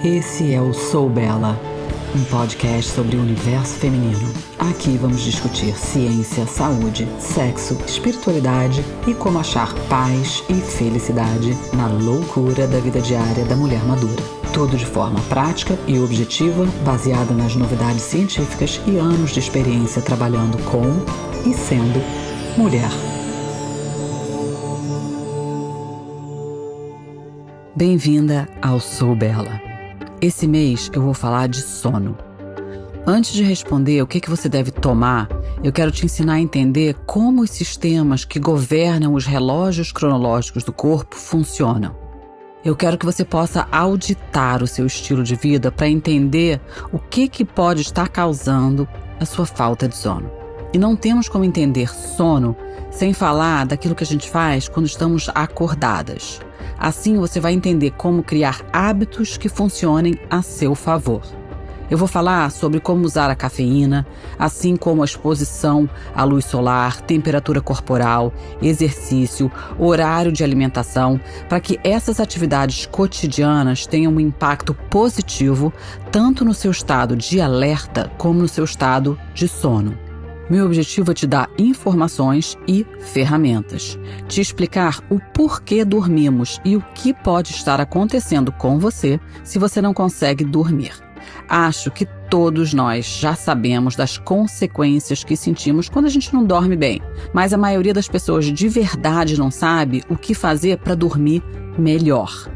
Esse é o Sou Bela, um podcast sobre o universo feminino. Aqui vamos discutir ciência, saúde, sexo, espiritualidade e como achar paz e felicidade na loucura da vida diária da mulher madura. Tudo de forma prática e objetiva, baseada nas novidades científicas e anos de experiência trabalhando com e sendo mulher. Bem-vinda ao Sou Bela. Esse mês eu vou falar de sono. Antes de responder o que você deve tomar, eu quero te ensinar a entender como os sistemas que governam os relógios cronológicos do corpo funcionam. Eu quero que você possa auditar o seu estilo de vida para entender o que pode estar causando a sua falta de sono. E não temos como entender sono sem falar daquilo que a gente faz quando estamos acordadas. Assim você vai entender como criar hábitos que funcionem a seu favor. Eu vou falar sobre como usar a cafeína, assim como a exposição à luz solar, temperatura corporal, exercício, horário de alimentação, para que essas atividades cotidianas tenham um impacto positivo tanto no seu estado de alerta como no seu estado de sono. Meu objetivo é te dar informações e ferramentas, te explicar o porquê dormimos e o que pode estar acontecendo com você se você não consegue dormir. Acho que todos nós já sabemos das consequências que sentimos quando a gente não dorme bem, mas a maioria das pessoas de verdade não sabe o que fazer para dormir melhor.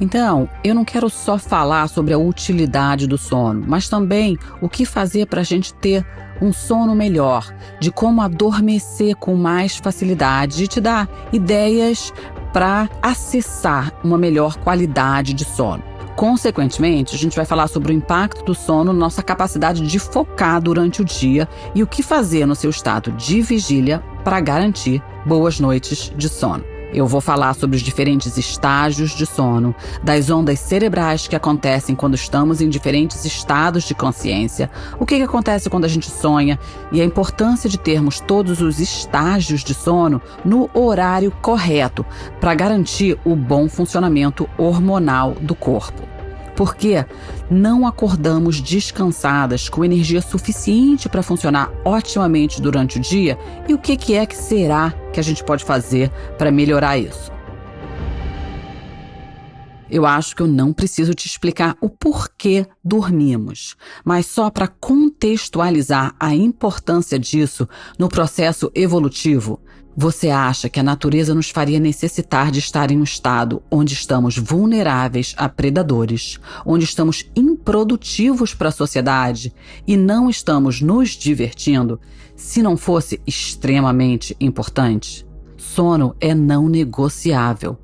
Então, eu não quero só falar sobre a utilidade do sono, mas também o que fazer para a gente ter um sono melhor, de como adormecer com mais facilidade e te dar ideias para acessar uma melhor qualidade de sono. Consequentemente, a gente vai falar sobre o impacto do sono na nossa capacidade de focar durante o dia e o que fazer no seu estado de vigília para garantir boas noites de sono. Eu vou falar sobre os diferentes estágios de sono, das ondas cerebrais que acontecem quando estamos em diferentes estados de consciência, o que acontece quando a gente sonha e a importância de termos todos os estágios de sono no horário correto para garantir o bom funcionamento hormonal do corpo. Porque não acordamos descansadas com energia suficiente para funcionar otimamente durante o dia e o que é que será que a gente pode fazer para melhorar isso? Eu acho que eu não preciso te explicar o porquê dormimos, mas só para contextualizar a importância disso no processo evolutivo. Você acha que a natureza nos faria necessitar de estar em um estado onde estamos vulneráveis a predadores, onde estamos improdutivos para a sociedade e não estamos nos divertindo, se não fosse extremamente importante? Sono é não negociável.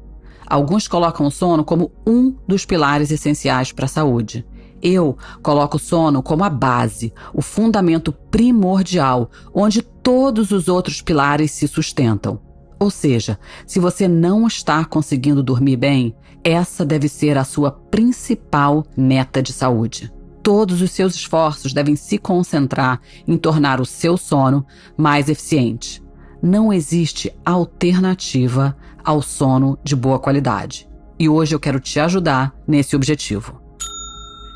Alguns colocam o sono como um dos pilares essenciais para a saúde. Eu coloco o sono como a base, o fundamento primordial, onde todos os outros pilares se sustentam. Ou seja, se você não está conseguindo dormir bem, essa deve ser a sua principal meta de saúde. Todos os seus esforços devem se concentrar em tornar o seu sono mais eficiente. Não existe alternativa ao sono de boa qualidade. E hoje eu quero te ajudar nesse objetivo.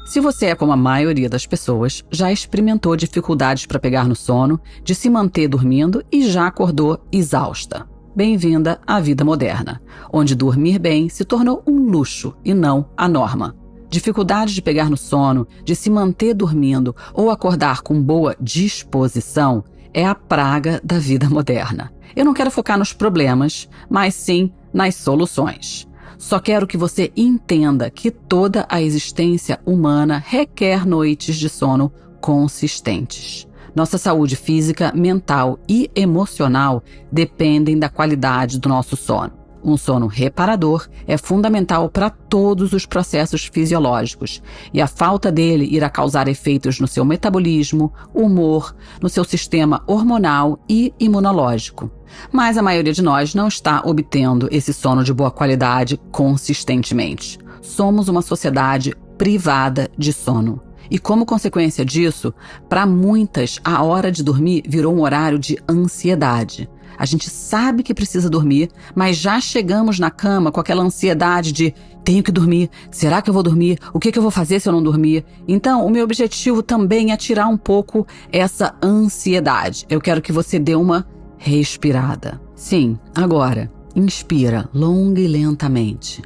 Se você é como a maioria das pessoas, já experimentou dificuldades para pegar no sono, de se manter dormindo e já acordou exausta. Bem-vinda à vida moderna, onde dormir bem se tornou um luxo e não a norma. Dificuldades de pegar no sono, de se manter dormindo ou acordar com boa disposição é a praga da vida moderna. Eu não quero focar nos problemas, mas sim nas soluções. Só quero que você entenda que toda a existência humana requer noites de sono consistentes. Nossa saúde física, mental e emocional dependem da qualidade do nosso sono. Um sono reparador é fundamental para todos os processos fisiológicos e a falta dele irá causar efeitos no seu metabolismo, humor, no seu sistema hormonal e imunológico. Mas a maioria de nós não está obtendo esse sono de boa qualidade consistentemente. Somos uma sociedade privada de sono. E como consequência disso, para muitas, a hora de dormir virou um horário de ansiedade. A gente sabe que precisa dormir, mas já chegamos na cama com aquela ansiedade de tenho que dormir, será que eu vou dormir? O que eu vou fazer se eu não dormir? Então, o meu objetivo também é tirar um pouco essa ansiedade. Eu quero que você dê uma respirada. Sim, agora, inspira longa e lentamente.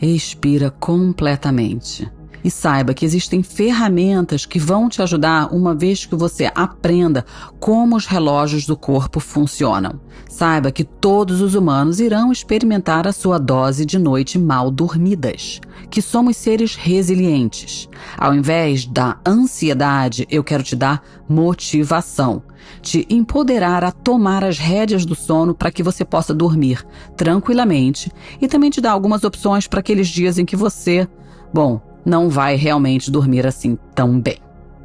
Expira completamente. E saiba que existem ferramentas que vão te ajudar uma vez que você aprenda como os relógios do corpo funcionam. Saiba que todos os humanos irão experimentar a sua dose de noite mal dormidas, que somos seres resilientes. Ao invés da ansiedade, eu quero te dar motivação, te empoderar a tomar as rédeas do sono para que você possa dormir tranquilamente e também te dar algumas opções para aqueles dias em que você, não vai realmente dormir assim tão bem.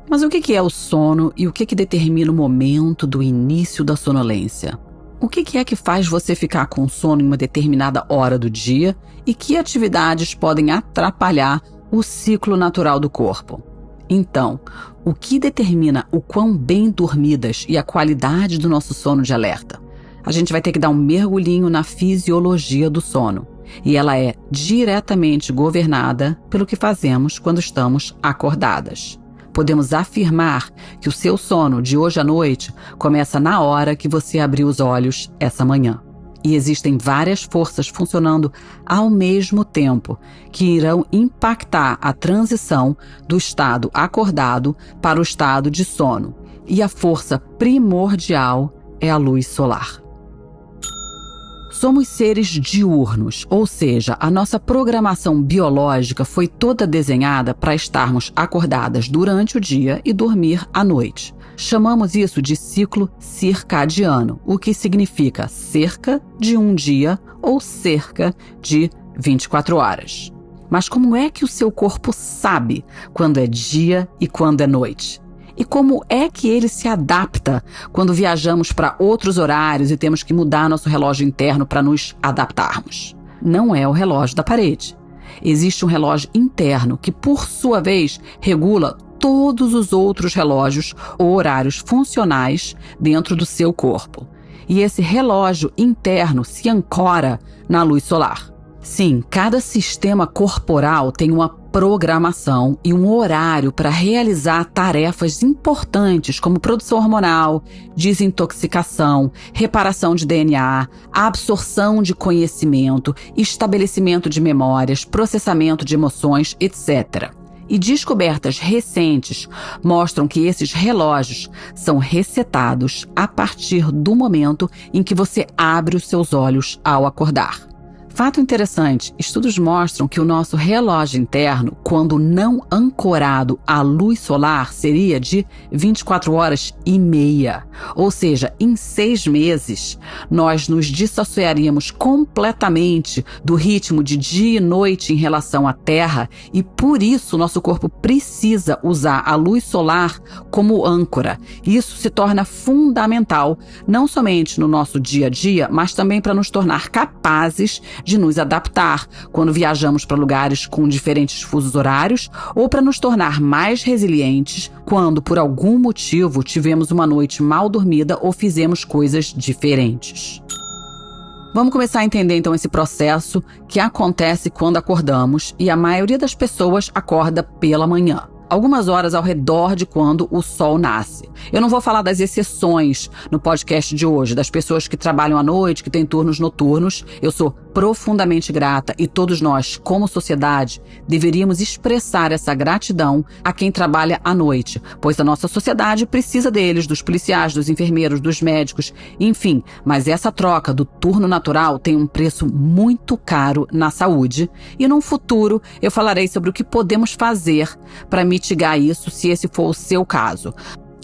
Mas o que é o sono e o que determina o momento do início da sonolência? O que é que faz você ficar com sono em uma determinada hora do dia e que atividades podem atrapalhar o ciclo natural do corpo? Então, o que determina o quão bem dormidas e a qualidade do nosso sono de alerta? A gente vai ter que dar um mergulhinho na fisiologia do sono. E ela é diretamente governada pelo que fazemos quando estamos acordadas. Podemos afirmar que o seu sono de hoje à noite começa na hora que você abriu os olhos essa manhã. E existem várias forças funcionando ao mesmo tempo que irão impactar a transição do estado acordado para o estado de sono. E a força primordial é a luz solar. Somos seres diurnos, ou seja, a nossa programação biológica foi toda desenhada para estarmos acordadas durante o dia e dormir à noite. Chamamos isso de ciclo circadiano, o que significa cerca de um dia ou cerca de 24 horas. Mas como é que o seu corpo sabe quando é dia e quando é noite? E como é que ele se adapta quando viajamos para outros horários e temos que mudar nosso relógio interno para nos adaptarmos? Não é o relógio da parede. Existe um relógio interno que, por sua vez, regula todos os outros relógios ou horários funcionais dentro do seu corpo. E esse relógio interno se ancora na luz solar. Sim, cada sistema corporal tem uma programação e um horário para realizar tarefas importantes como produção hormonal, desintoxicação, reparação de DNA, absorção de conhecimento, estabelecimento de memórias, processamento de emoções, etc. E descobertas recentes mostram que esses relógios são resetados a partir do momento em que você abre os seus olhos ao acordar. Fato interessante, estudos mostram que o nosso relógio interno, quando não ancorado à luz solar, seria de 24 horas e meia. Ou seja, em 6 meses, nós nos dissociaríamos completamente do ritmo de dia e noite em relação à Terra e, por isso, nosso corpo precisa usar a luz solar como âncora. Isso se torna fundamental, não somente no nosso dia a dia, mas também para nos tornar capazes de nos adaptar quando viajamos para lugares com diferentes fusos horários ou para nos tornar mais resilientes quando, por algum motivo, tivemos uma noite mal dormida ou fizemos coisas diferentes. Vamos começar a entender então esse processo que acontece quando acordamos e a maioria das pessoas acorda pela manhã. Algumas horas ao redor de quando o sol nasce. Eu não vou falar das exceções no podcast de hoje, das pessoas que trabalham à noite, que têm turnos noturnos. Eu sou profundamente grata e todos nós, como sociedade, deveríamos expressar essa gratidão a quem trabalha à noite, pois a nossa sociedade precisa deles, dos policiais, dos enfermeiros, dos médicos, enfim. Mas essa troca do turno natural tem um preço muito caro na saúde e no futuro eu falarei sobre o que podemos fazer para mitigar isso, se esse for o seu caso.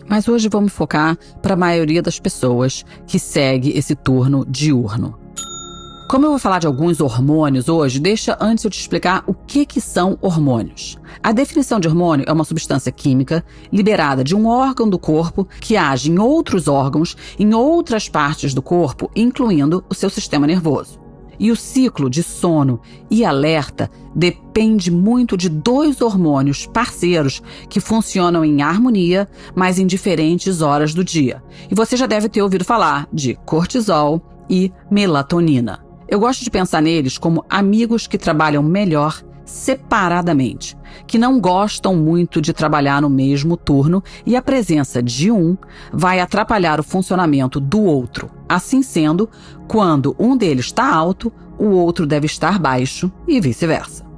Mas hoje vamos focar para a maioria das pessoas que segue esse turno diurno. Como eu vou falar de alguns hormônios hoje, deixa antes eu te explicar o que são hormônios. A definição de hormônio é uma substância química liberada de um órgão do corpo que age em outros órgãos, em outras partes do corpo, incluindo o seu sistema nervoso. E o ciclo de sono e alerta depende muito de 2 hormônios parceiros que funcionam em harmonia, mas em diferentes horas do dia. E você já deve ter ouvido falar de cortisol e melatonina. Eu gosto de pensar neles como amigos que trabalham melhor separadamente, que não gostam muito de trabalhar no mesmo turno e a presença de um vai atrapalhar o funcionamento do outro. Assim sendo, quando um deles está alto, o outro deve estar baixo e vice-versa.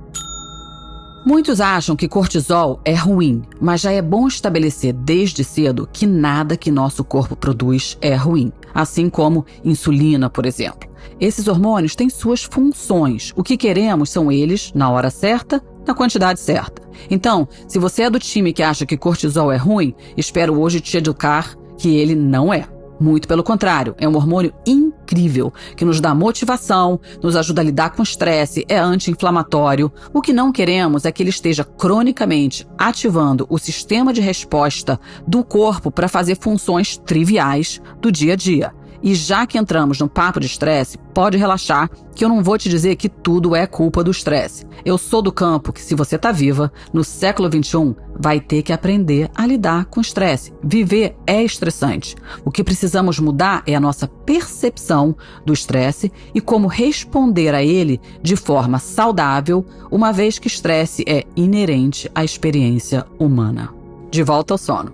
Muitos acham que cortisol é ruim, mas já é bom estabelecer desde cedo que nada que nosso corpo produz é ruim, assim como insulina, por exemplo. Esses hormônios têm suas funções. O que queremos são eles na hora certa, na quantidade certa. Então, se você é do time que acha que cortisol é ruim, espero hoje te educar que ele não é. Muito pelo contrário, é um hormônio incrível, que nos dá motivação, nos ajuda a lidar com o estresse, é anti-inflamatório. O que não queremos é que ele esteja cronicamente ativando o sistema de resposta do corpo para fazer funções triviais do dia a dia. E já que entramos no papo de estresse, pode relaxar que eu não vou te dizer que tudo é culpa do estresse. Eu sou do campo que, se você está viva, no século XXI, vai ter que aprender a lidar com estresse. Viver é estressante. O que precisamos mudar é a nossa percepção do estresse e como responder a ele de forma saudável, uma vez que estresse é inerente à experiência humana. De volta ao sono.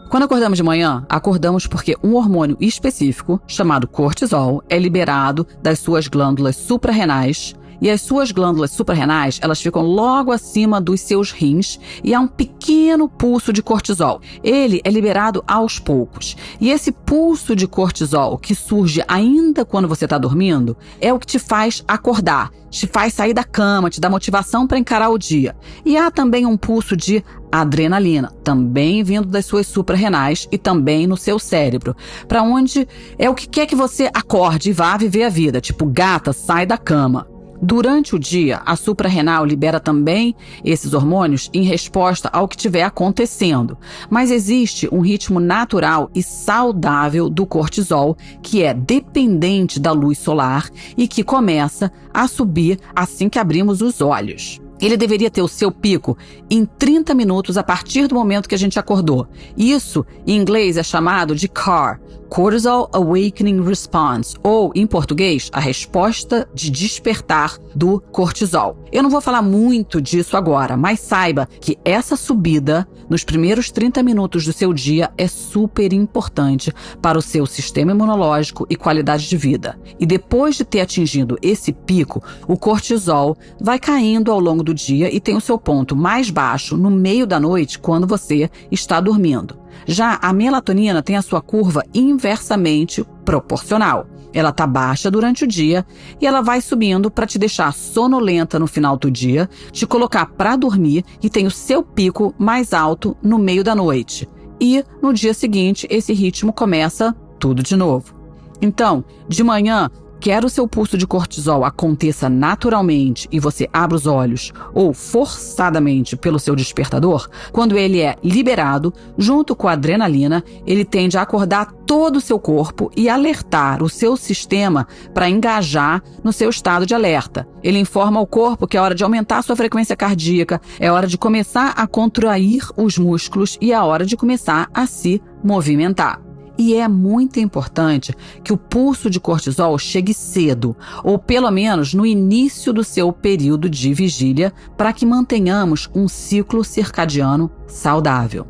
Quando acordamos de manhã, acordamos porque um hormônio específico, chamado cortisol, é liberado das suas glândulas suprarrenais. E as suas glândulas suprarrenais, elas ficam logo acima dos seus rins e há um pequeno pulso de cortisol. Ele é liberado aos poucos. E esse pulso de cortisol, que surge ainda quando você está dormindo, é o que te faz acordar, te faz sair da cama, te dá motivação para encarar o dia. E há também um pulso de adrenalina, também vindo das suas suprarrenais e também no seu cérebro, para onde é o que quer que você acorde e vá viver a vida, tipo gata, sai da cama. Durante o dia, a suprarrenal libera também esses hormônios em resposta ao que estiver acontecendo. Mas existe um ritmo natural e saudável do cortisol que é dependente da luz solar e que começa a subir assim que abrimos os olhos. Ele deveria ter o seu pico em 30 minutos a partir do momento que a gente acordou. Isso, em inglês, é chamado de CAR, Cortisol Awakening Response, ou, em português, a resposta de despertar do cortisol. Eu não vou falar muito disso agora, mas saiba que essa subida nos primeiros 30 minutos do seu dia é super importante para o seu sistema imunológico e qualidade de vida. E depois de ter atingido esse pico, o cortisol vai caindo ao longo do dia e tem o seu ponto mais baixo no meio da noite quando você está dormindo. Já a melatonina tem a sua curva inversamente proporcional. Ela está baixa durante o dia e ela vai subindo para te deixar sonolenta no final do dia, te colocar para dormir e tem o seu pico mais alto no meio da noite. E no dia seguinte, esse ritmo começa tudo de novo. Então, de manhã, quer o seu pulso de cortisol aconteça naturalmente e você abra os olhos ou forçadamente pelo seu despertador, quando ele é liberado, junto com a adrenalina, ele tende a acordar todo o seu corpo e alertar o seu sistema para engajar no seu estado de alerta. Ele informa ao corpo que é hora de aumentar a sua frequência cardíaca, é hora de começar a contrair os músculos e é hora de começar a se movimentar. E é muito importante que o pulso de cortisol chegue cedo, ou pelo menos no início do seu período de vigília, para que mantenhamos um ciclo circadiano saudável.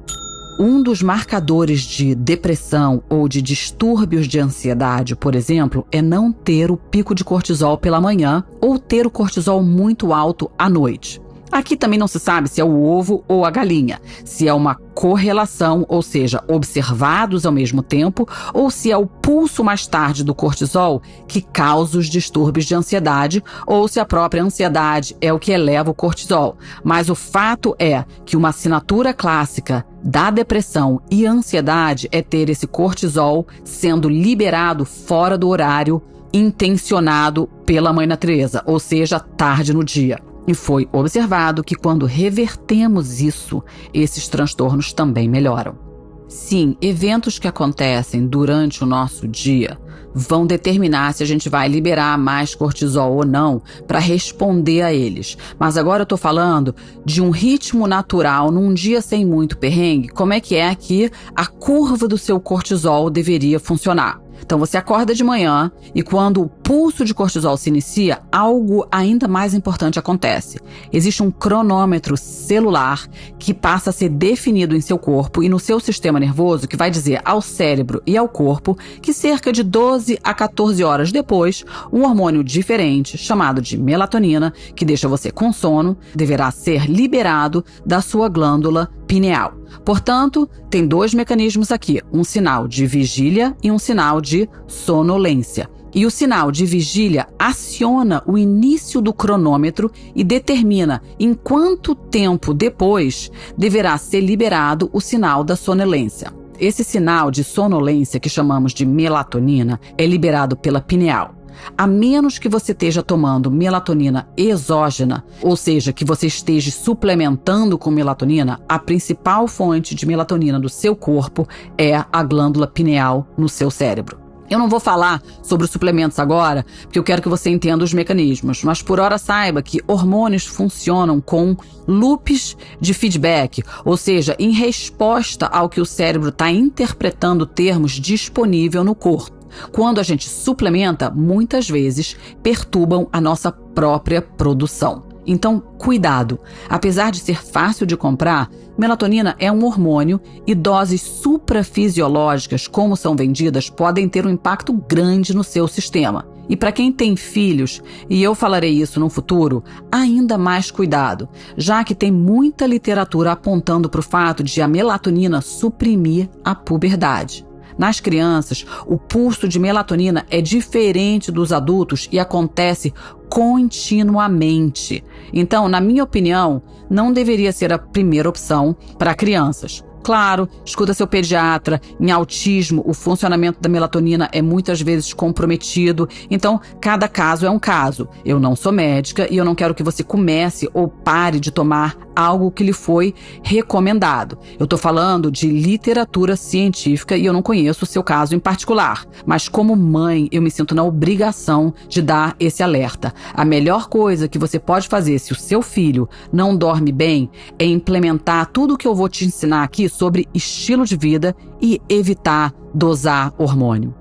Um dos marcadores de depressão ou de distúrbios de ansiedade, por exemplo, é não ter o pico de cortisol pela manhã ou ter o cortisol muito alto à noite. Aqui também não se sabe se é o ovo ou a galinha, se é uma correlação, ou seja, observados ao mesmo tempo, ou se é o pulso mais tarde do cortisol que causa os distúrbios de ansiedade, ou se a própria ansiedade é o que eleva o cortisol. Mas o fato é que uma assinatura clássica da depressão e ansiedade é ter esse cortisol sendo liberado fora do horário intencionado pela mãe natureza, ou seja, tarde no dia. E foi observado que quando revertemos isso, esses transtornos também melhoram. Sim, eventos que acontecem durante o nosso dia vão determinar se a gente vai liberar mais cortisol ou não para responder a eles. Mas agora eu estou falando de um ritmo natural, num dia sem muito perrengue, como é que a curva do seu cortisol deveria funcionar. Então você acorda de manhã e quando o pulso de cortisol se inicia, algo ainda mais importante acontece. Existe um cronômetro celular que passa a ser definido em seu corpo e no seu sistema nervoso, que vai dizer ao cérebro e ao corpo que cerca de 12 a 14 horas depois, um hormônio diferente, chamado de melatonina, que deixa você com sono, deverá ser liberado da sua glândula pineal. Portanto, tem dois mecanismos aqui, um sinal de vigília e um sinal de sonolência. E o sinal de vigília aciona o início do cronômetro e determina em quanto tempo depois deverá ser liberado o sinal da sonolência. Esse sinal de sonolência, que chamamos de melatonina, é liberado pela pineal. A menos que você esteja tomando melatonina exógena, ou seja, que você esteja suplementando com melatonina, a principal fonte de melatonina do seu corpo é a glândula pineal no seu cérebro. Eu não vou falar sobre os suplementos agora, porque eu quero que você entenda os mecanismos, mas por hora saiba que hormônios funcionam com loops de feedback, ou seja, em resposta ao que o cérebro está interpretando termos disponível no corpo. Quando a gente suplementa, muitas vezes perturbam a nossa própria produção. Então, cuidado. Apesar de ser fácil de comprar, melatonina é um hormônio e doses suprafisiológicas, como são vendidas, podem ter um impacto grande no seu sistema. E para quem tem filhos, e eu falarei isso no futuro, ainda mais cuidado, já que tem muita literatura apontando para o fato de a melatonina suprimir a puberdade. Nas crianças, o pulso de melatonina é diferente dos adultos e acontece continuamente. Então, na minha opinião, não deveria ser a primeira opção para crianças. Claro, escuta seu pediatra. Em autismo, o funcionamento da melatonina é muitas vezes comprometido. Então, cada caso é um caso. Eu não sou médica e eu não quero que você comece ou pare de tomar algo que lhe foi recomendado. Eu estou falando de literatura científica e eu não conheço o seu caso em particular. Mas como mãe, eu me sinto na obrigação de dar esse alerta. A melhor coisa que você pode fazer se o seu filho não dorme bem é implementar tudo o que eu vou te ensinar aqui sobre estilo de vida e evitar dosar hormônio.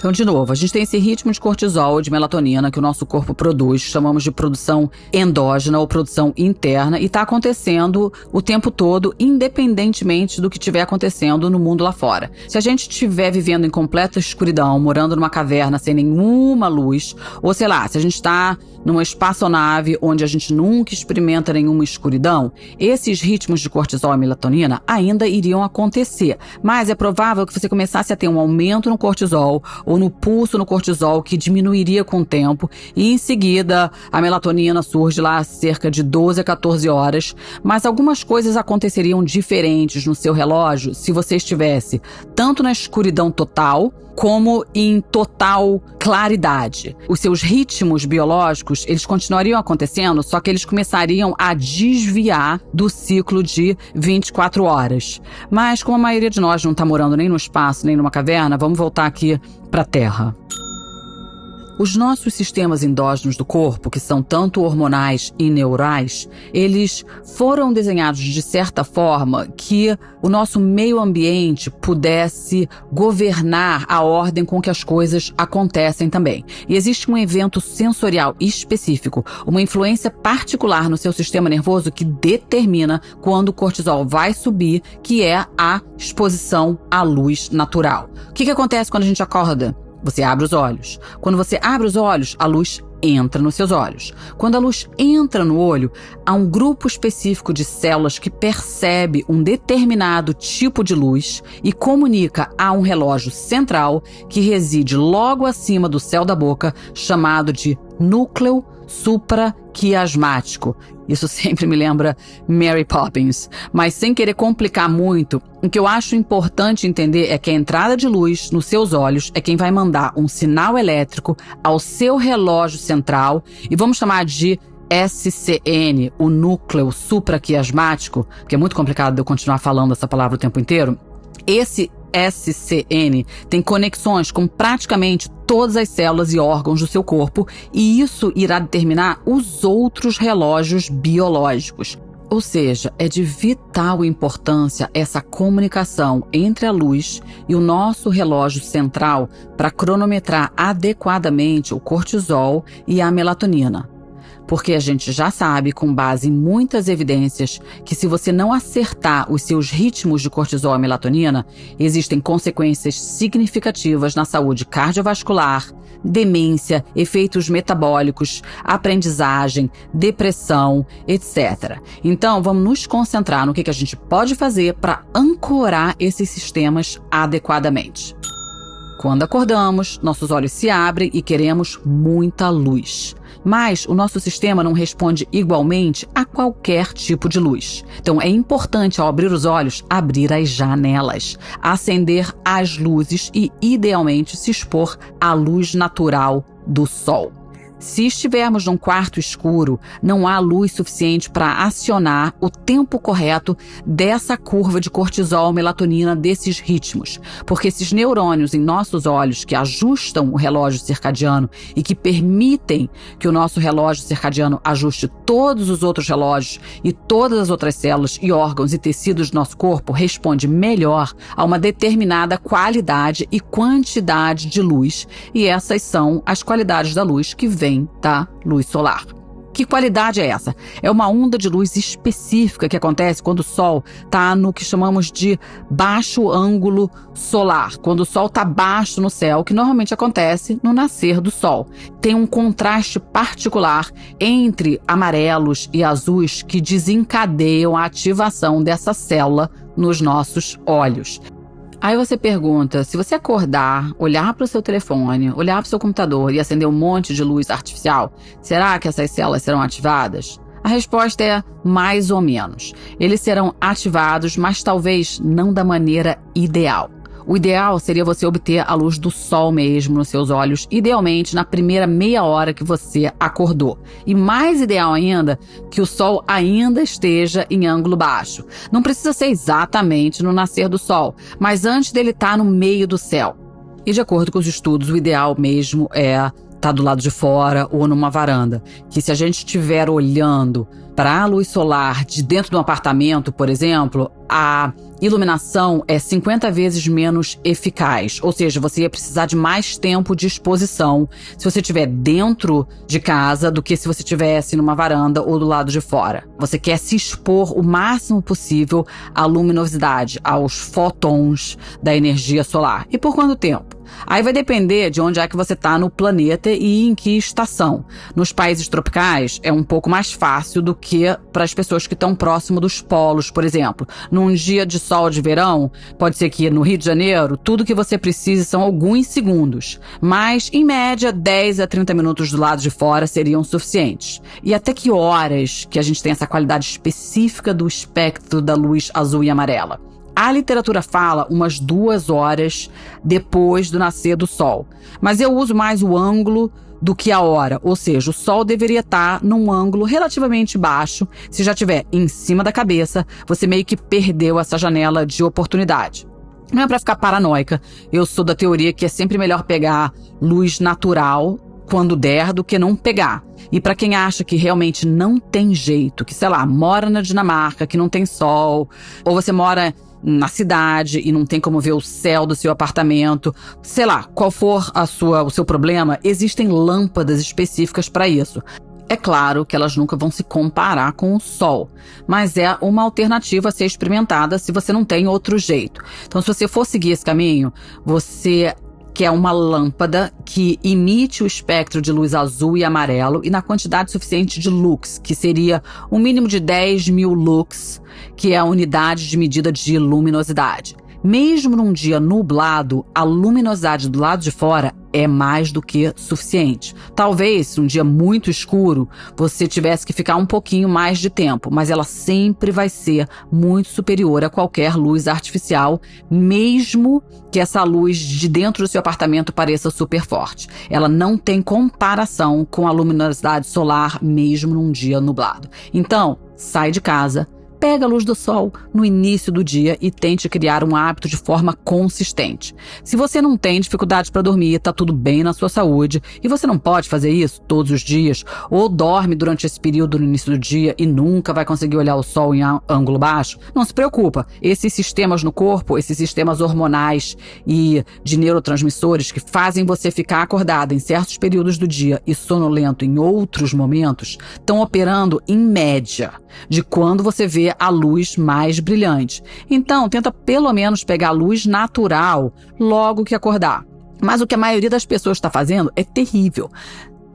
Então, de novo, a gente tem esse ritmo de cortisol e de melatonina que o nosso corpo produz, chamamos de produção endógena ou produção interna, e está acontecendo o tempo todo, independentemente do que estiver acontecendo no mundo lá fora. Se a gente estiver vivendo em completa escuridão, morando numa caverna sem nenhuma luz, ou sei lá, se a gente está numa espaçonave onde a gente nunca experimenta nenhuma escuridão, esses ritmos de cortisol e melatonina ainda iriam acontecer, mas é provável que você começasse a ter um aumento no cortisol ou no pulso no cortisol que diminuiria com o tempo e em seguida a melatonina surge lá cerca de 12 a 14 horas, mas algumas coisas aconteceriam diferentes no seu relógio se você estivesse tanto na escuridão total como em total claridade. Os seus ritmos biológicos, eles continuariam acontecendo, só que eles começariam a desviar do ciclo de 24 horas. Mas como a maioria de nós não está morando nem no espaço, nem numa caverna, vamos voltar aqui para a Terra. Os nossos sistemas endógenos do corpo, que são tanto hormonais e neurais, eles foram desenhados de certa forma que o nosso meio ambiente pudesse governar a ordem com que as coisas acontecem também. E existe um evento sensorial específico, uma influência particular no seu sistema nervoso que determina quando o cortisol vai subir, que é a exposição à luz natural. O que acontece quando a gente acorda? Você abre os olhos. Quando você abre os olhos, a luz entra nos seus olhos. Quando a luz entra no olho, há um grupo específico de células que percebe um determinado tipo de luz e comunica a um relógio central que reside logo acima do céu da boca, chamado de núcleo supraquiasmático. Isso sempre me lembra Mary Poppins. Mas sem querer complicar muito, o que eu acho importante entender é que a entrada de luz nos seus olhos é quem vai mandar um sinal elétrico ao seu relógio central, e vamos chamar de SCN, o núcleo supraquiasmático, porque é muito complicado de eu continuar falando essa palavra o tempo inteiro. Esse SCN tem conexões com praticamente todas as células e órgãos do seu corpo, e isso irá determinar os outros relógios biológicos. Ou seja, é de vital importância essa comunicação entre a luz e o nosso relógio central para cronometrar adequadamente o cortisol e a melatonina. Porque a gente já sabe, com base em muitas evidências, que se você não acertar os seus ritmos de cortisol e melatonina, existem consequências significativas na saúde cardiovascular, demência, efeitos metabólicos, aprendizagem, depressão, etc. Então, vamos nos concentrar no que a gente pode fazer para ancorar esses sistemas adequadamente. Quando acordamos, nossos olhos se abrem e queremos muita luz. Mas o nosso sistema não responde igualmente a qualquer tipo de luz. Então é importante, ao abrir os olhos, abrir as janelas, acender as luzes e, idealmente, se expor à luz natural do sol. Se estivermos num quarto escuro, não há luz suficiente para acionar o tempo correto dessa curva de cortisol, melatonina, desses ritmos. Porque esses neurônios em nossos olhos que ajustam o relógio circadiano e que permitem que o nosso relógio circadiano ajuste todos os outros relógios e todas as outras células e órgãos e tecidos do nosso corpo, responde melhor a uma determinada qualidade e quantidade de luz. E essas são as qualidades da luz que vem da luz solar. Que qualidade é essa? É uma onda de luz específica que acontece quando o Sol está no que chamamos de baixo ângulo solar, quando o Sol está baixo no céu, que normalmente acontece no nascer do Sol. Tem um contraste particular entre amarelos e azuis que desencadeiam a ativação dessa célula nos nossos olhos. Aí você pergunta, se você acordar, olhar para o seu telefone, olhar para o seu computador e acender um monte de luz artificial, será que essas células serão ativadas? A resposta é mais ou menos. Eles serão ativados, mas talvez não da maneira ideal. O ideal seria você obter a luz do sol mesmo nos seus olhos, idealmente na primeira meia hora que você acordou. E mais ideal ainda, que o sol ainda esteja em ângulo baixo. Não precisa ser exatamente no nascer do sol, mas antes dele estar no meio do céu. E de acordo com os estudos, o ideal mesmo é estar do lado de fora ou numa varanda. Que se a gente estiver olhando para a luz solar de dentro de um apartamento, por exemplo, a iluminação é 50 vezes menos eficaz, ou seja, você ia precisar de mais tempo de exposição se você estiver dentro de casa do que se você estivesse numa varanda ou do lado de fora. Você quer se expor o máximo possível à luminosidade, aos fotons da energia solar. E por quanto tempo? Aí vai depender de onde é que você está no planeta e em que estação. Nos países tropicais é um pouco mais fácil do que para as pessoas que estão próximo dos polos, por exemplo. Num dia de sol de verão, pode ser que no Rio de Janeiro, tudo que você precise são alguns segundos. Mas, em média, 10 a 30 minutos do lado de fora seriam suficientes. E até que horas que a gente tem essa qualidade específica do espectro da luz azul e amarela? A literatura fala umas 2 horas depois do nascer do sol. Mas eu uso mais o ângulo do que a hora. Ou seja, o sol deveria estar num ângulo relativamente baixo. Se já estiver em cima da cabeça, você meio que perdeu essa janela de oportunidade. Não é para ficar paranoica. Eu sou da teoria que é sempre melhor pegar luz natural quando der do que não pegar. E para quem acha que realmente não tem jeito, que, sei lá, mora na Dinamarca, que não tem sol, ou você mora na cidade e não tem como ver o céu do seu apartamento, sei lá, qual for o seu problema, existem lâmpadas específicas para isso. É claro que elas nunca vão se comparar com o sol, mas é uma alternativa a ser experimentada se você não tem outro jeito. Então, se você for seguir esse caminho, você quer uma lâmpada que emite o espectro de luz azul e amarelo e na quantidade suficiente de lux, que seria um mínimo de 10.000 lux, que é a unidade de medida de luminosidade. Mesmo num dia nublado, a luminosidade do lado de fora é mais do que suficiente. Talvez, num dia muito escuro, você tivesse que ficar um pouquinho mais de tempo, mas ela sempre vai ser muito superior a qualquer luz artificial, mesmo que essa luz de dentro do seu apartamento pareça super forte. Ela não tem comparação com a luminosidade solar, mesmo num dia nublado. Então, sai de casa, Pega a luz do sol no início do dia e tente criar um hábito de forma consistente. Se você não tem dificuldades para dormir, está tudo bem na sua saúde e você não pode fazer isso todos os dias, ou dorme durante esse período no início do dia e nunca vai conseguir olhar o sol em ângulo baixo, não se preocupa. Esses sistemas no corpo, esses sistemas hormonais e de neurotransmissores que fazem você ficar acordado em certos períodos do dia e sonolento em outros momentos, estão operando em média de quando você vê a luz mais brilhante. Então, tenta pelo menos pegar a luz natural logo que acordar. Mas o que a maioria das pessoas está fazendo é terrível.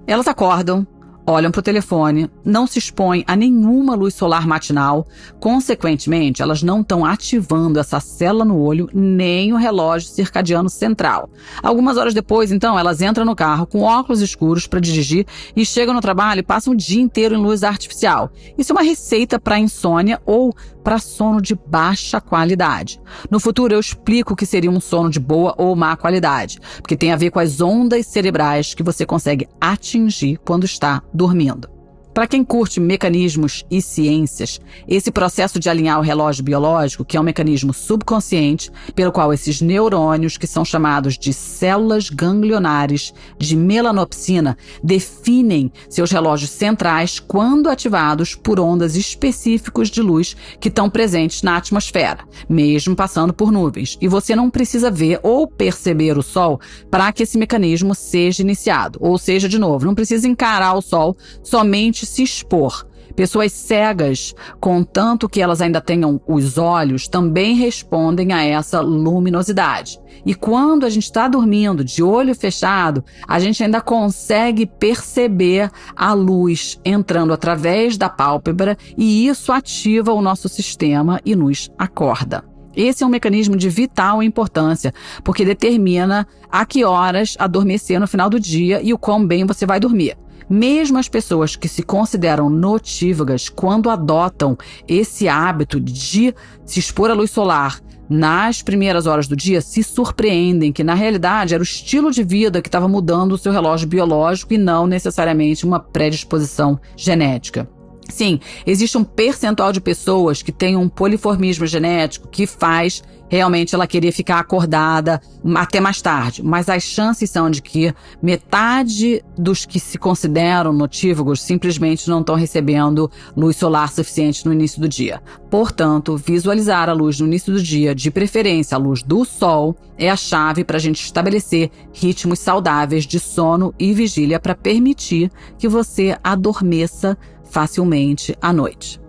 Elas acordam, olham para o telefone, não se expõem a nenhuma luz solar matinal. Consequentemente, elas não estão ativando essa célula no olho nem o relógio circadiano central. Algumas horas depois, então, elas entram no carro com óculos escuros para dirigir e chegam no trabalho e passam o dia inteiro em luz artificial. Isso é uma receita para insônia ou para sono de baixa qualidade. No futuro, eu explico o que seria um sono de boa ou má qualidade, porque tem a ver com as ondas cerebrais que você consegue atingir quando está dormindo. Para quem curte mecanismos e ciências, esse processo de alinhar o relógio biológico, que é um mecanismo subconsciente, pelo qual esses neurônios, que são chamados de células ganglionares de melanopsina, definem seus relógios centrais quando ativados por ondas específicos de luz que estão presentes na atmosfera, mesmo passando por nuvens. E você não precisa ver ou perceber o sol para que esse mecanismo seja iniciado. Ou seja, de novo, não precisa encarar o sol, somente se expor. Pessoas cegas, contanto que elas ainda tenham os olhos, também respondem a essa luminosidade. E quando a gente está dormindo de olho fechado, a gente ainda consegue perceber a luz entrando através da pálpebra e isso ativa o nosso sistema e nos acorda. Esse é um mecanismo de vital importância, porque determina a que horas adormecer no final do dia e o quão bem você vai dormir. Mesmo as pessoas que se consideram notívagas, quando adotam esse hábito de se expor à luz solar nas primeiras horas do dia, se surpreendem que, na realidade, era o estilo de vida que estava mudando o seu relógio biológico e não necessariamente uma predisposição genética. Sim, existe um percentual de pessoas que tem um poliformismo genético que faz realmente ela querer ficar acordada até mais tarde, mas as chances são de que metade dos que se consideram notívagos simplesmente não estão recebendo luz solar suficiente no início do dia. Portanto, visualizar a luz no início do dia, de preferência a luz do sol, é a chave para a gente estabelecer ritmos saudáveis de sono e vigília para permitir que você adormeça facilmente à noite.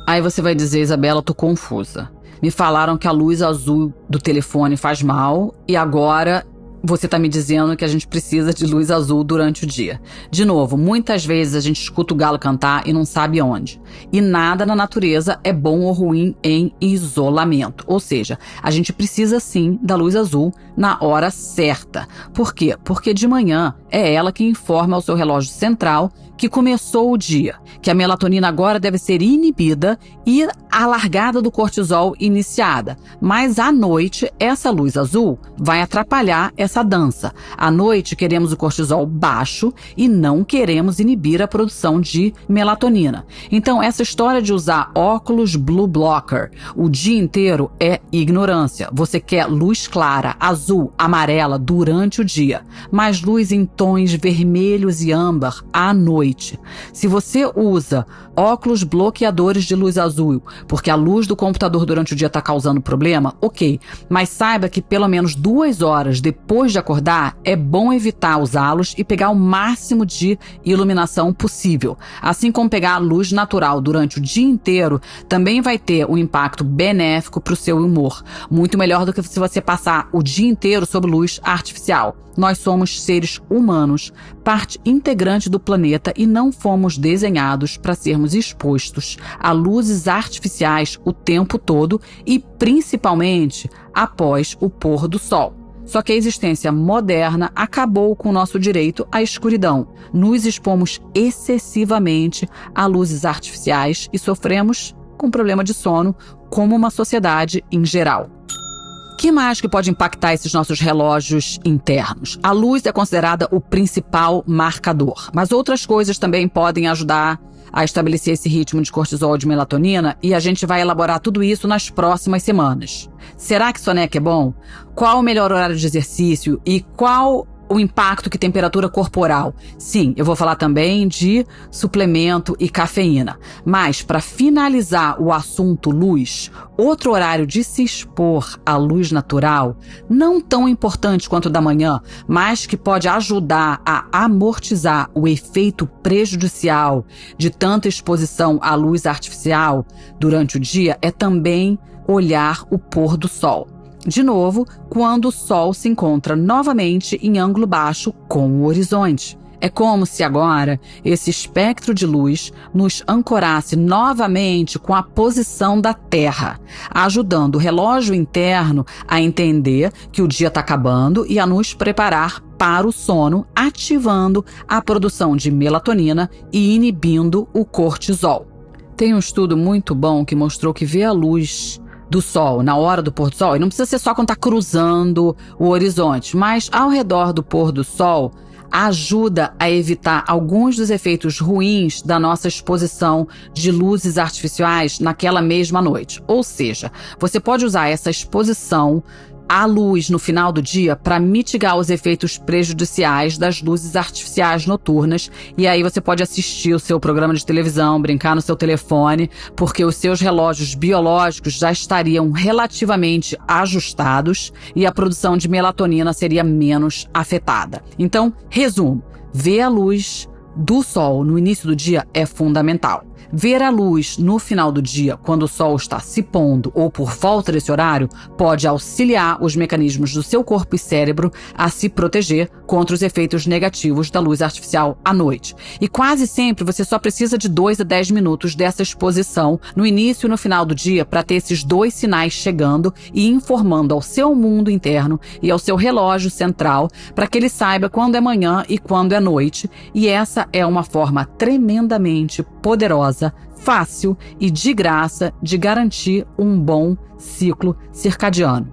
Aí você vai dizer: Isabela, eu tô confusa. Me falaram que a luz azul do telefone faz mal e agora você está me dizendo que a gente precisa de luz azul durante o dia. De novo, muitas vezes a gente escuta o galo cantar e não sabe onde. E nada na natureza é bom ou ruim em isolamento. Ou seja, a gente precisa sim da luz azul na hora certa. Por quê? Porque de manhã é ela que informa ao seu relógio central que começou o dia, que a melatonina agora deve ser inibida e a largada do cortisol iniciada. Mas à noite, essa luz azul vai atrapalhar essa dança. À noite, queremos o cortisol baixo e não queremos inibir a produção de melatonina. Então, essa história de usar óculos blue blocker o dia inteiro é ignorância. Você quer luz clara, azul, amarela durante o dia, mas luz em tons vermelhos e âmbar à noite. Se você usa óculos bloqueadores de luz azul porque a luz do computador durante o dia está causando problema, ok, mas saiba que pelo menos 2 horas depois de acordar é bom evitar usá-los e pegar o máximo de iluminação possível. Assim como pegar a luz natural durante o dia inteiro também vai ter um impacto benéfico para o seu humor, muito melhor do que se você passar o dia inteiro sob luz artificial. Nós somos seres humanos, parte integrante do planeta e não fomos desenhados para sermos expostos a luzes artificiais o tempo todo e principalmente após o pôr do sol. Só que a existência moderna acabou com o nosso direito à escuridão. Nos expomos excessivamente a luzes artificiais e sofremos com problema de sono, como uma sociedade em geral. O que mais que pode impactar esses nossos relógios internos? A luz é considerada o principal marcador, mas outras coisas também podem ajudar a estabelecer esse ritmo de cortisol e de melatonina e a gente vai elaborar tudo isso nas próximas semanas. Será que soneca é bom? Qual o melhor horário de exercício e qual o impacto que temperatura corporal? Sim, eu vou falar também de suplemento e cafeína. Mas, para finalizar o assunto luz, outro horário de se expor à luz natural, não tão importante quanto o da manhã, mas que pode ajudar a amortizar o efeito prejudicial de tanta exposição à luz artificial durante o dia, é também olhar o pôr do sol. De novo, quando o sol se encontra novamente em ângulo baixo com o horizonte. É como se agora esse espectro de luz nos ancorasse novamente com a posição da Terra, ajudando o relógio interno a entender que o dia está acabando e a nos preparar para o sono, ativando a produção de melatonina e inibindo o cortisol. Tem um estudo muito bom que mostrou que ver a luz do sol na hora do pôr do sol, e não precisa ser só quando está cruzando o horizonte, mas ao redor do pôr do sol, ajuda a evitar alguns dos efeitos ruins da nossa exposição de luzes artificiais naquela mesma noite. Ou seja, você pode usar essa exposição à luz no final do dia para mitigar os efeitos prejudiciais das luzes artificiais noturnas, e aí você pode assistir o seu programa de televisão, brincar no seu telefone, porque os seus relógios biológicos já estariam relativamente ajustados e a produção de melatonina seria menos afetada. Então, resumo, ver a luz do sol no início do dia é fundamental. Ver a luz no final do dia, quando o sol está se pondo ou por volta desse horário, pode auxiliar os mecanismos do seu corpo e cérebro a se proteger contra os efeitos negativos da luz artificial à noite. E quase sempre você só precisa de 2 a 10 minutos dessa exposição no início e no final do dia para ter esses dois sinais chegando e informando ao seu mundo interno e ao seu relógio central para que ele saiba quando é manhã e quando é noite. E essa é uma forma tremendamente poderosa, fácil e de graça de garantir um bom ciclo circadiano.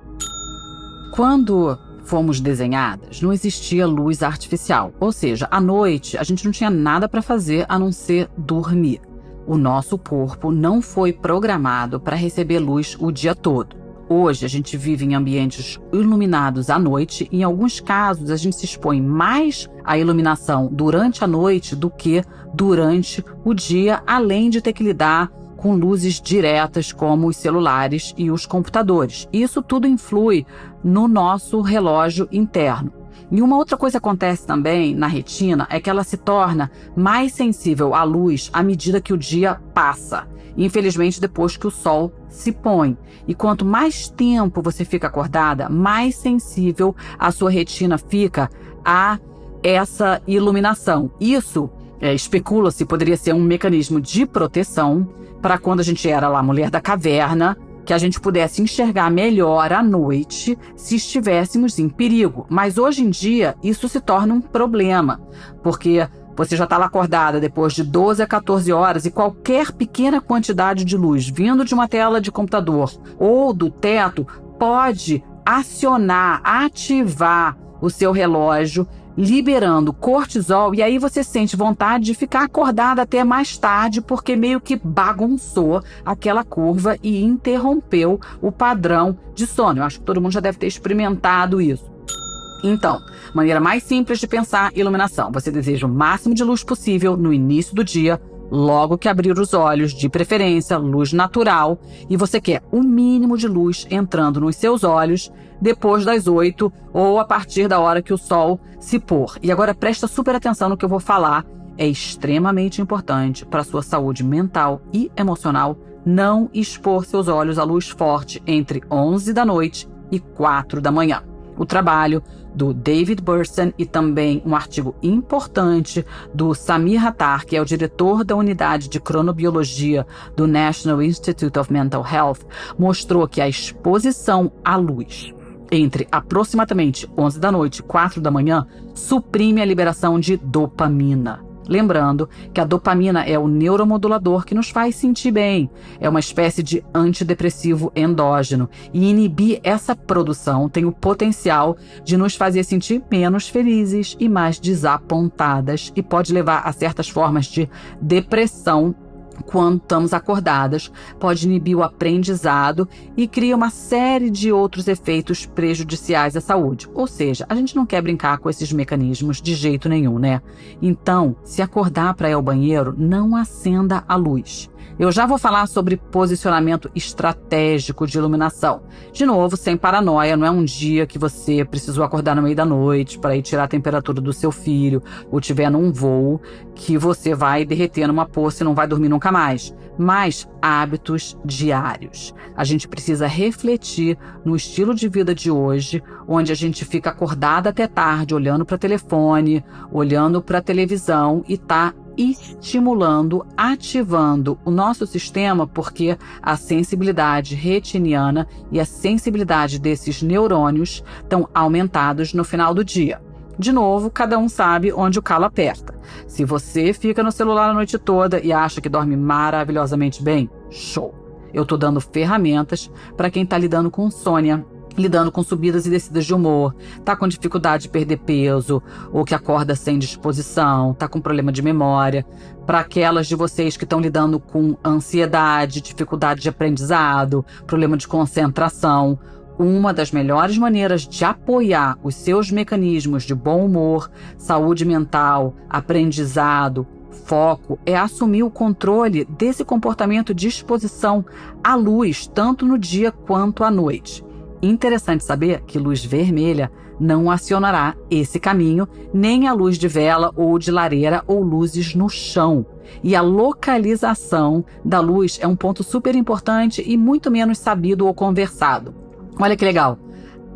Quando fomos desenhadas, não existia luz artificial, ou seja, à noite a gente não tinha nada para fazer a não ser dormir. O nosso corpo não foi programado para receber luz o dia todo. Hoje a gente vive em ambientes iluminados à noite e em alguns casos a gente se expõe mais à iluminação durante a noite do que durante o dia, além de ter que lidar com luzes diretas como os celulares e os computadores. Isso tudo influi no nosso relógio interno. E uma outra coisa que acontece também na retina é que ela se torna mais sensível à luz à medida que o dia passa. Infelizmente, depois que o sol se põe. E quanto mais tempo você fica acordada, mais sensível a sua retina fica a essa iluminação. Isso, especula-se, poderia ser um mecanismo de proteção para quando a gente era lá mulher da caverna, que a gente pudesse enxergar melhor à noite se estivéssemos em perigo. Mas hoje em dia, isso se torna um problema, porque você já está lá acordada depois de 12 a 14 horas e qualquer pequena quantidade de luz vindo de uma tela de computador ou do teto pode acionar, ativar o seu relógio, liberando cortisol, e aí você sente vontade de ficar acordada até mais tarde, porque meio que bagunçou aquela curva e interrompeu o padrão de sono. Eu acho que todo mundo já deve ter experimentado isso. Então, maneira mais simples de pensar iluminação. Você deseja o máximo de luz possível no início do dia, logo que abrir os olhos, de preferência, luz natural, e você quer o mínimo de luz entrando nos seus olhos depois das 8 ou a partir da hora que o sol se pôr. E agora presta super atenção no que eu vou falar. É extremamente importante para a sua saúde mental e emocional não expor seus olhos à luz forte entre 11 da noite e 4 da manhã. O trabalho do David Burson e também um artigo importante do Samir Hattar, que é o diretor da unidade de cronobiologia do National Institute of Mental Health, mostrou que a exposição à luz entre aproximadamente 11 da noite e 4 da manhã suprime a liberação de dopamina. Lembrando que a dopamina é o neuromodulador que nos faz sentir bem, é uma espécie de antidepressivo endógeno, e inibir essa produção tem o potencial de nos fazer sentir menos felizes e mais desapontadas, e pode levar a certas formas de depressão quando estamos acordadas, pode inibir o aprendizado e cria uma série de outros efeitos prejudiciais à saúde. Ou seja, a gente não quer brincar com esses mecanismos de jeito nenhum, né? Então, se acordar para ir ao banheiro, não acenda a luz. Eu já vou falar sobre posicionamento estratégico de iluminação. De novo, sem paranoia, não é um dia que você precisou acordar no meio da noite para ir tirar a temperatura do seu filho ou estiver num voo que você vai derreter numa poça e não vai dormir nunca mais. Mas hábitos diários. A gente precisa refletir no estilo de vida de hoje, onde a gente fica acordada até tarde, olhando para o telefone, olhando para a televisão e tá estimulando, ativando o nosso sistema, porque a sensibilidade retiniana e a sensibilidade desses neurônios estão aumentados no final do dia. De novo, cada um sabe onde o calo aperta. Se você fica no celular a noite toda e acha que dorme maravilhosamente bem, show! Eu tô dando ferramentas para quem tá lidando com insônia, lidando com subidas e descidas de humor, tá com dificuldade de perder peso, ou que acorda sem disposição, tá com problema de memória. Para aquelas de vocês que estão lidando com ansiedade, dificuldade de aprendizado, problema de concentração, uma das melhores maneiras de apoiar os seus mecanismos de bom humor, saúde mental, aprendizado, foco é assumir o controle desse comportamento de exposição à luz, tanto no dia quanto à noite. Interessante saber que luz vermelha não acionará esse caminho, nem a luz de vela ou de lareira ou luzes no chão. E a localização da luz é um ponto super importante e muito menos sabido ou conversado. Olha que legal.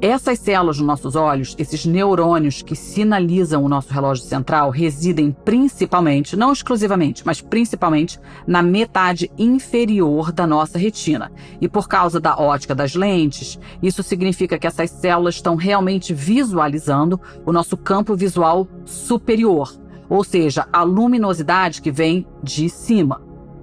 Essas células nos nossos olhos, esses neurônios que sinalizam o nosso relógio central, residem principalmente, não exclusivamente, mas principalmente na metade inferior da nossa retina. E por causa da ótica das lentes, isso significa que essas células estão realmente visualizando o nosso campo visual superior, ou seja, a luminosidade que vem de cima.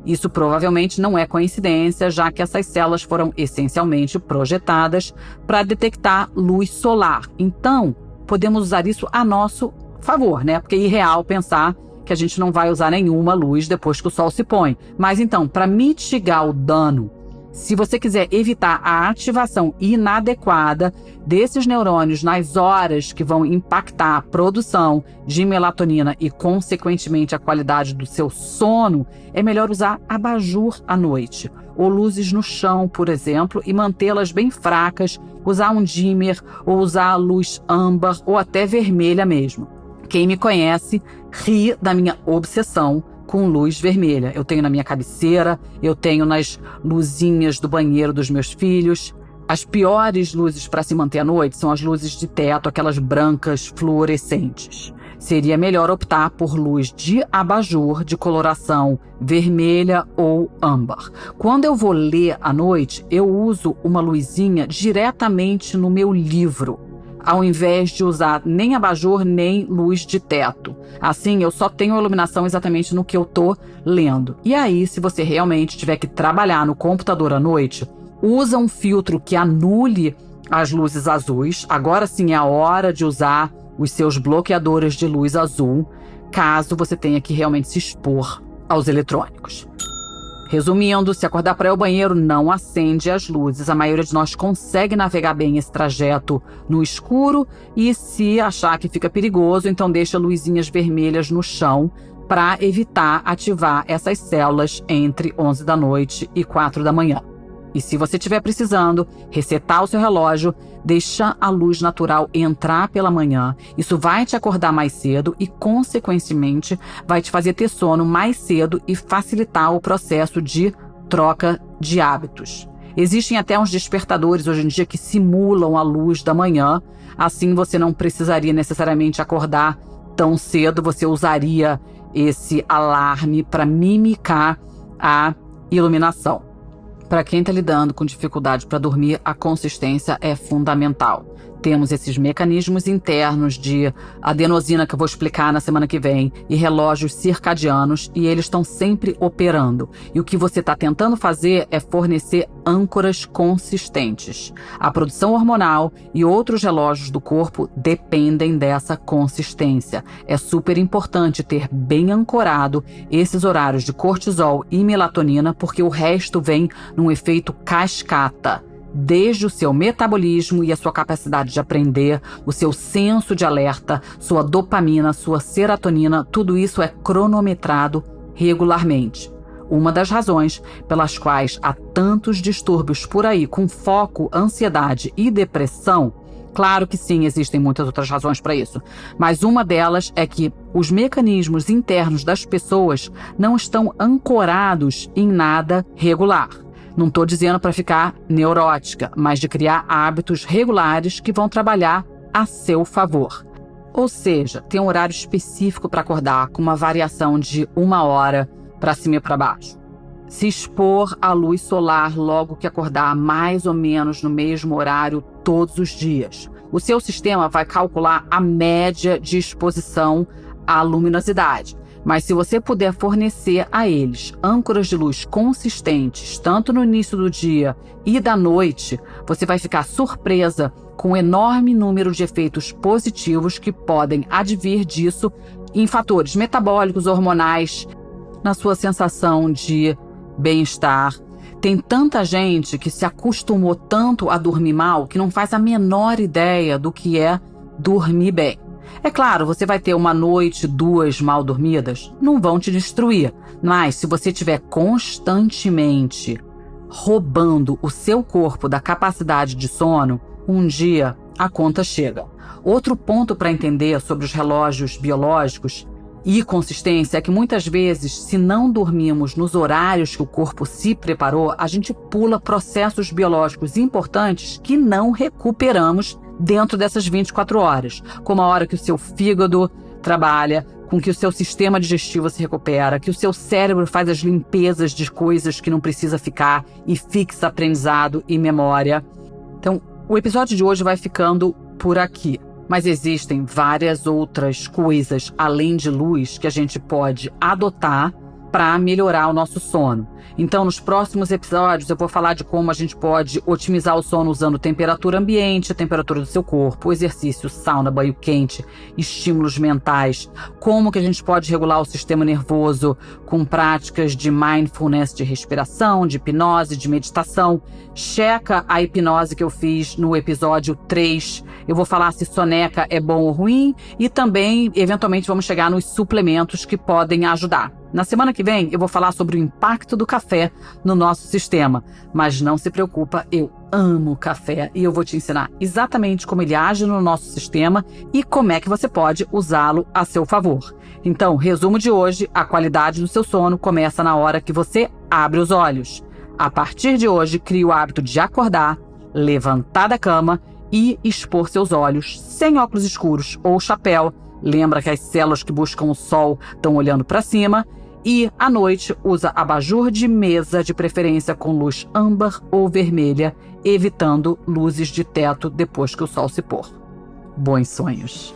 Isso provavelmente não é coincidência, já que essas células foram essencialmente projetadas para detectar luz solar. Então, podemos usar isso a nosso favor, né? Porque é irreal pensar que a gente não vai usar nenhuma luz depois que o sol se põe. Mas então, para mitigar o dano, se você quiser evitar a ativação inadequada desses neurônios nas horas que vão impactar a produção de melatonina e, consequentemente, a qualidade do seu sono, é melhor usar abajur à noite, ou luzes no chão, por exemplo, e mantê-las bem fracas, usar um dimmer, ou usar a luz âmbar, ou até vermelha mesmo. Quem me conhece ri da minha obsessão com luz vermelha. Eu tenho na minha cabeceira, eu tenho nas luzinhas do banheiro dos meus filhos. As piores luzes para se manter à noite são as luzes de teto, aquelas brancas fluorescentes. Seria melhor optar por luz de abajur de coloração vermelha ou âmbar. Quando eu vou ler à noite, eu uso uma luzinha diretamente no meu livro, ao invés de usar nem abajur nem luz de teto. Assim, eu só tenho a iluminação exatamente no que eu tô lendo. E aí, se você realmente tiver que trabalhar no computador à noite, usa um filtro que anule as luzes azuis. Agora sim é a hora de usar os seus bloqueadores de luz azul, caso você tenha que realmente se expor aos eletrônicos. Resumindo, se acordar para ir ao banheiro, não acende as luzes. A maioria de nós consegue navegar bem esse trajeto no escuro, e se achar que fica perigoso, então deixa luzinhas vermelhas no chão para evitar ativar essas células entre 11 da noite e 4 da manhã. E se você estiver precisando resetar o seu relógio, deixa a luz natural entrar pela manhã. Isso vai te acordar mais cedo e, consequentemente, vai te fazer ter sono mais cedo e facilitar o processo de troca de hábitos. Existem até uns despertadores hoje em dia que simulam a luz da manhã. Assim você não precisaria necessariamente acordar tão cedo, você usaria esse alarme para mimicar a iluminação. Para quem está lidando com dificuldade para dormir, a consistência é fundamental. Temos esses mecanismos internos de adenosina que eu vou explicar na semana que vem e relógios circadianos, e eles estão sempre operando. E o que você está tentando fazer é fornecer âncoras consistentes. A produção hormonal e outros relógios do corpo dependem dessa consistência. É super importante ter bem ancorado esses horários de cortisol e melatonina, porque o resto vem num efeito cascata. Desde o seu metabolismo e a sua capacidade de aprender, o seu senso de alerta, sua dopamina, sua serotonina, tudo isso é cronometrado regularmente. Uma das razões pelas quais há tantos distúrbios por aí com foco, ansiedade e depressão, claro que sim, existem muitas outras razões para isso, mas uma delas é que os mecanismos internos das pessoas não estão ancorados em nada regular. Não estou dizendo para ficar neurótica, mas de criar hábitos regulares que vão trabalhar a seu favor. Ou seja, tem um horário específico para acordar, com uma variação de 1 hora para cima e para baixo. Se expor à luz solar logo que acordar, mais ou menos no mesmo horário todos os dias. O seu sistema vai calcular a média de exposição à luminosidade. Mas se você puder fornecer a eles âncoras de luz consistentes, tanto no início do dia e da noite, você vai ficar surpresa com o enorme número de efeitos positivos que podem advir disso em fatores metabólicos, hormonais, na sua sensação de bem-estar. Tem tanta gente que se acostumou tanto a dormir mal que não faz a menor ideia do que é dormir bem. É claro, você vai ter 1 noite, 2 mal dormidas, não vão te destruir. Mas se você estiver constantemente roubando o seu corpo da capacidade de sono, um dia a conta chega. Outro ponto para entender sobre os relógios biológicos e consistência é que muitas vezes, se não dormimos nos horários que o corpo se preparou, a gente pula processos biológicos importantes que não recuperamos dentro dessas 24 horas, como a hora que o seu fígado trabalha, com que o seu sistema digestivo se recupera, que o seu cérebro faz as limpezas de coisas que não precisa ficar e fixa aprendizado e memória. Então, o episódio de hoje vai ficando por aqui, mas existem várias outras coisas além de luz que a gente pode adotar para melhorar o nosso sono. Então, nos próximos episódios, eu vou falar de como a gente pode otimizar o sono usando temperatura ambiente, a temperatura do seu corpo, exercício, sauna, banho quente, estímulos mentais, como que a gente pode regular o sistema nervoso com práticas de mindfulness, de respiração, de hipnose, de meditação. Checa a hipnose que eu fiz no episódio 3. Eu vou falar se soneca é bom ou ruim e também, eventualmente, vamos chegar nos suplementos que podem ajudar. Na semana que vem, eu vou falar sobre o impacto do café no nosso sistema. Mas não se preocupa, eu amo café e eu vou te ensinar exatamente como ele age no nosso sistema e como é que você pode usá-lo a seu favor. Então, resumo de hoje, a qualidade do seu sono começa na hora que você abre os olhos. A partir de hoje, crie o hábito de acordar, levantar da cama e expor seus olhos sem óculos escuros ou chapéu. Lembra que as células que buscam o sol estão olhando para cima. E, à noite, usa abajur de mesa, de preferência com luz âmbar ou vermelha, evitando luzes de teto depois que o sol se pôr. Bons sonhos!